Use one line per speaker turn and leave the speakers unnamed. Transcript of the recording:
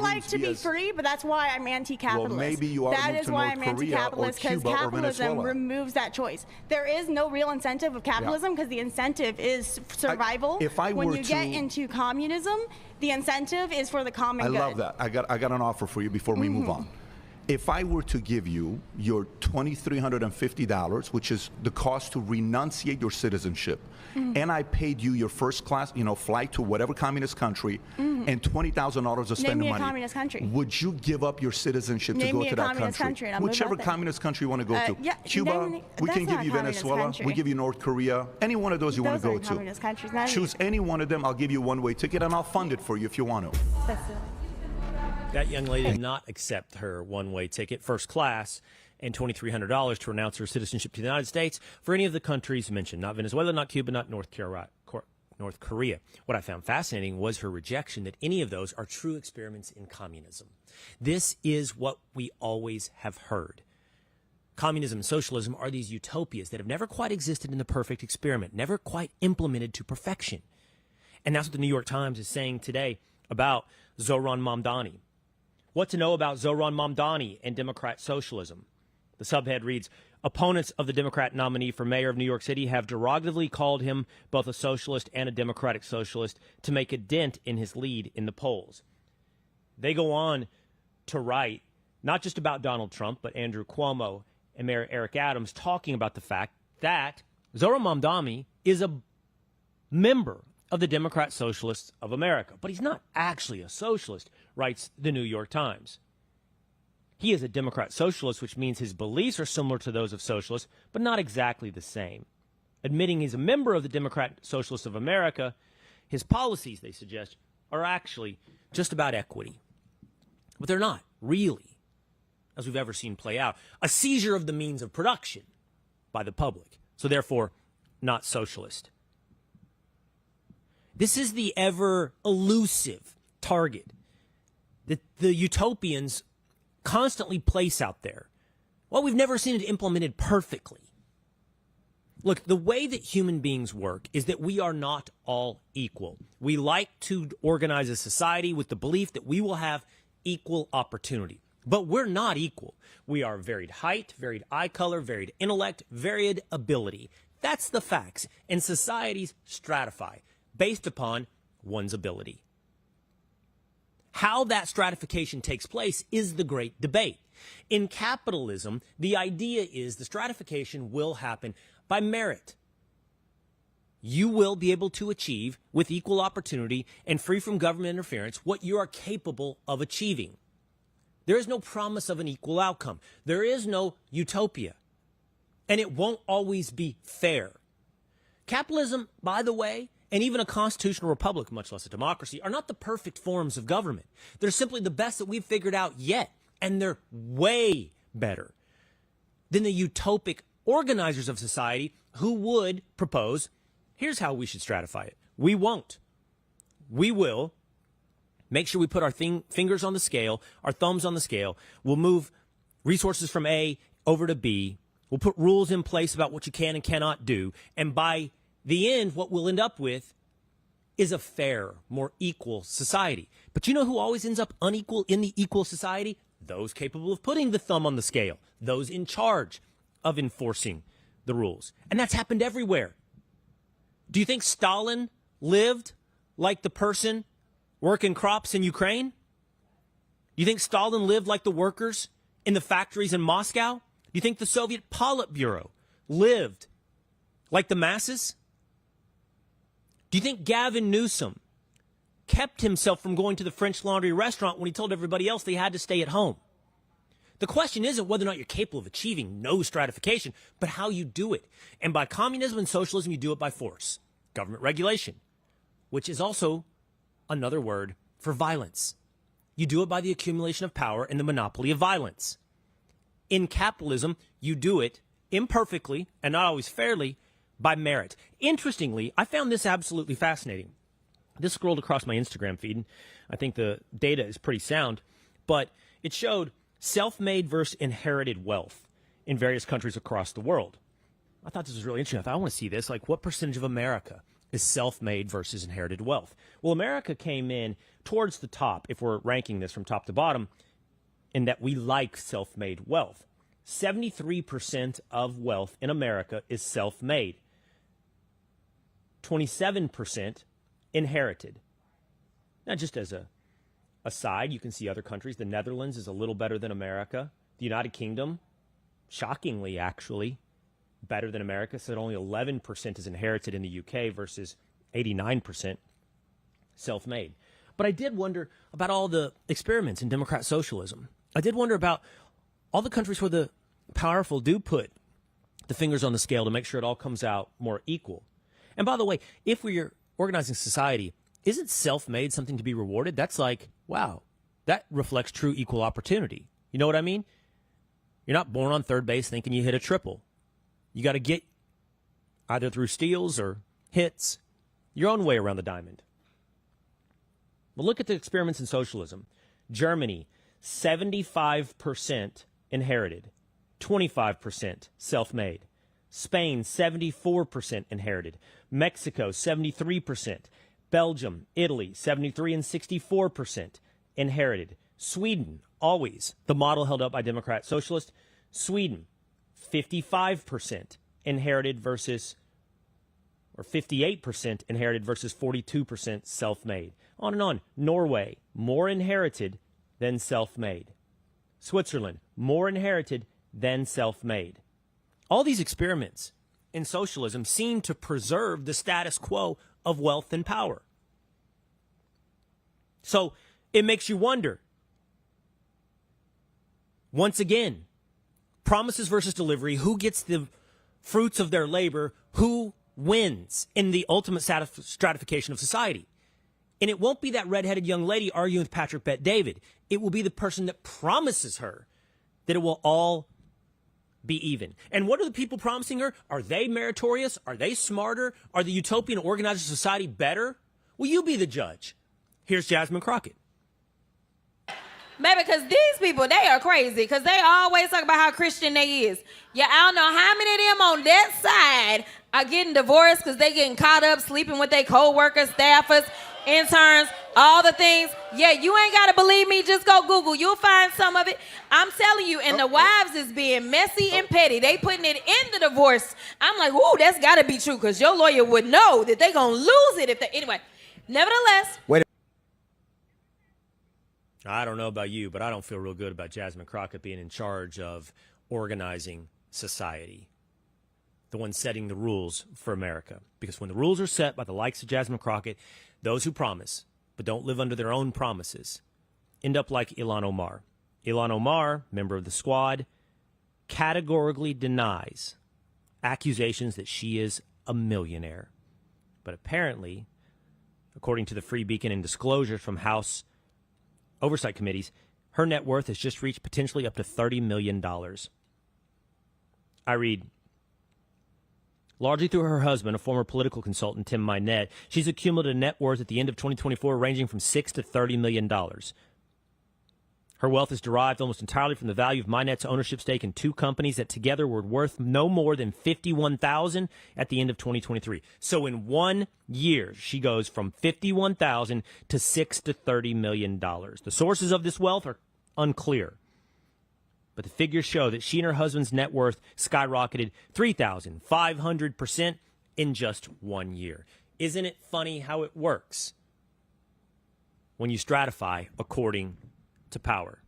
like to be free, but that's why I'm anti-capitalist.
Well, maybe you ought to move to North Korea or Cuba or
capitalism removes that choice. There is no real incentive of capitalism because the incentive is survival. When you get into communism, the incentive is for the common good.
I love that. I got an offer for you before we move on. If I were to give you your $2,350, which is the cost to renunciate your citizenship, and I paid you your first class, flight to whatever communist country, and $20,000 to spend the money,
Name me a communist country.
Would you give up your citizenship to go to that country? Whichever communist country you want to go to.
Yeah,
Cuba, we can give you Venezuela, we give you North Korea, any one of those you want to go to.
Communist countries.
Choose any one of them, I'll give you a one-way ticket, and I'll fund it for you if you want to.
That's it.
That young lady did not accept her one-way ticket, first class, and $2,300 to renounce her citizenship to the United States for any of the countries mentioned. Not Venezuela, not Cuba, not North Korea. What I found fascinating was her rejection that any of those are true experiments in communism. This is what we always have heard. Communism and socialism are these utopias that have never quite existed in the perfect experiment, never quite implemented to perfection. And that's what the New York Times is saying today about Zohran Mamdani. What to know about Zohran Mamdani and Democrat socialism? The subhead reads, opponents of the Democrat nominee for mayor of New York City have derogatively called him both a socialist and a democratic socialist to make a dent in his lead in the polls. They go on to write not just about Donald Trump, but Andrew Cuomo and Mayor Eric Adams, talking about the fact that Zohran Mamdani is a member of the Democrat Socialists of America. But he's not actually a socialist, writes the New York Times. He is a Democrat socialist, which means his beliefs are similar to those of socialists, but not exactly the same. Admitting he's a member of the Democrat Socialists of America, his policies, they suggest, are actually just about equity. But they're not, really, as we've ever seen play out. A seizure of the means of production by the public, so therefore not socialist. This is the ever elusive target that the utopians constantly place out there. Well, we've never seen it implemented perfectly. Look, the way that human beings work is that we are not all equal. We like to organize a society with the belief that we will have equal opportunity. But we're not equal. We are varied height, varied eye color, varied intellect, varied ability. That's the facts. And societies stratify based upon one's ability. How that stratification takes place is the great debate. In capitalism, the idea is the stratification will happen by merit. You will be able to achieve, with equal opportunity and free from government interference, what you are capable of achieving. There is no promise of an equal outcome. There is no utopia. And it won't always be fair. Capitalism, by the way, and even a constitutional republic, much less a democracy, are not the perfect forms of government. They're simply the best that we've figured out yet, and they're way better than the utopic organizers of society who would propose, here's how we should stratify it. We won't. We will make sure we put our fingers on the scale, our thumbs on the scale. We'll move resources from A over to B. We'll put rules in place about what you can and cannot do, and by the end, what we'll end up with is a fair, more equal society. But you know who always ends up unequal in the equal society? Those capable of putting the thumb on the scale, those in charge of enforcing the rules. And that's happened everywhere. Do you think Stalin lived like the person working crops in Ukraine? Do you think Stalin lived like the workers in the factories in Moscow? Do you think the Soviet Politburo lived like the masses? Do you think Gavin Newsom kept himself from going to the French Laundry restaurant when he told everybody else they had to stay at home? The question isn't whether or not you're capable of achieving no stratification, but how you do it. And by communism and socialism, you do it by force. Government regulation, which is also another word for violence. You do it by the accumulation of power and the monopoly of violence. In capitalism, you do it imperfectly and not always fairly by merit. Interestingly, I found this absolutely fascinating. This scrolled across my Instagram feed, and I think the data is pretty sound, but it showed self-made versus inherited wealth in various countries across the world. I thought this was really interesting. I thought, I want to see this. Like, what percentage of America is self-made versus inherited wealth. Well, America came in towards the top, if we're ranking this from top to bottom, in that we like self-made wealth. 73% of wealth in America is self-made. 27% inherited. Now, just as a aside, you can see other countries. The Netherlands is a little better than America. The United Kingdom, shockingly, actually, better than America. So only 11% is inherited in the UK versus 89% self-made. But I did wonder about all the experiments in democrat socialism. I did wonder about all the countries where the powerful do put the fingers on the scale to make sure it all comes out more equal. And by the way, if we're organizing society, isn't self-made something to be rewarded? That's like, wow, that reflects true equal opportunity. You know what I mean? You're not born on third base thinking you hit a triple. You got to get, either through steals or hits, your own way around the diamond. Well, look at the experiments in socialism. Germany, 75% inherited, 25% self-made. Spain, 74% inherited. Mexico, 73%. Belgium, Italy, 73 and 64% inherited. Sweden, always the model held up by Democrat Socialists. Sweden, 55% inherited versus, or 58% inherited versus 42% self-made. On and on. Norway, more inherited than self-made. Switzerland, more inherited than self-made. All these experiments in socialism seem to preserve the status quo of wealth and power. So it makes you wonder, once again, promises versus delivery, who gets the fruits of their labor, who wins in the ultimate stratification of society. And it won't be that redheaded young lady arguing with Patrick Bet-David. It will be the person that promises her that it will all be even. And what are the people promising her? Are they meritorious? Are they smarter? Are the utopian organized society better? Will you be the judge? Here's Jasmine Crockett.
Baby, because these people, they are crazy. Because they always talk about how Christian they is. Yeah, I don't know how many of them on that side are getting divorced because they getting caught up sleeping with their co-workers, staffers, interns, all the things. Yeah, you ain't got to believe me. Just go Google. You'll find some of it. I'm telling you. And the wives is being messy and petty. They putting it in the divorce. I'm like, ooh, that's got to be true because your lawyer would know that they going to lose it if they... Anyway, nevertheless...
I don't know about you, but I don't feel real good about Jasmine Crockett being in charge of organizing society, the one setting the rules for America. Because when the rules are set by the likes of Jasmine Crockett, those who promise but don't live under their own promises end up like Ilhan Omar. Ilhan Omar, member of the Squad, categorically denies accusations that she is a millionaire. But apparently, according to the Free Beacon and disclosures from House oversight committees, her net worth has just reached potentially up to $30 million. I read, largely through her husband, a former political consultant, Tim Minette, she's accumulated a net worth at the end of 2024 ranging from $6 to $30 million. Her wealth is derived almost entirely from the value of Minette's ownership stake in two companies that together were worth no more than $51,000 at the end of 2023. So in 1 year, she goes from $51,000 to $6 to $30 million. The sources of this wealth are unclear, but the figures show that she and her husband's net worth skyrocketed 3,500% in just 1 year. Isn't it funny how it works when you stratify according to power?